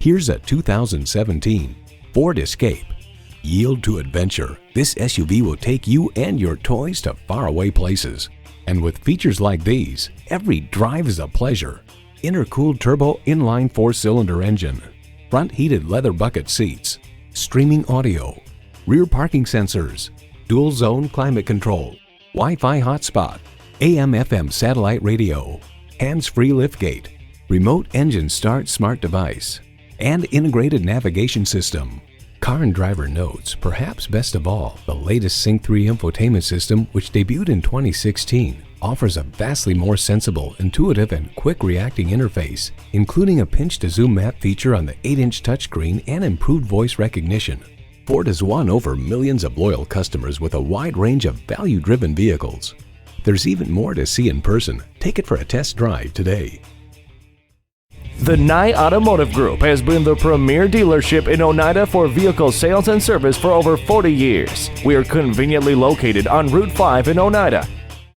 Here's a 2017 Ford Escape. Yield to adventure. This SUV will take you and your toys to faraway places. And with features like these, every drive is a pleasure. Intercooled turbo inline 4-cylinder engine, front heated leather bucket seats, streaming audio, rear parking sensors, dual zone climate control, Wi-Fi hotspot, AM/FM satellite radio, hands-free liftgate, remote engine start smart device, and integrated navigation system. Car and Driver notes, perhaps best of all, the latest Sync 3 infotainment system, which debuted in 2016, offers a vastly more sensible, intuitive, and quick-reacting interface, including a pinch-to-zoom map feature on the 8-inch touchscreen and improved voice recognition. Ford has won over millions of loyal customers with a wide range of value-driven vehicles. There's even more to see in person. Take it for a test drive today. The Nye Automotive Group has been the premier dealership in Oneida for vehicle sales and service for over 40 years. We are conveniently located on Route 5 in Oneida.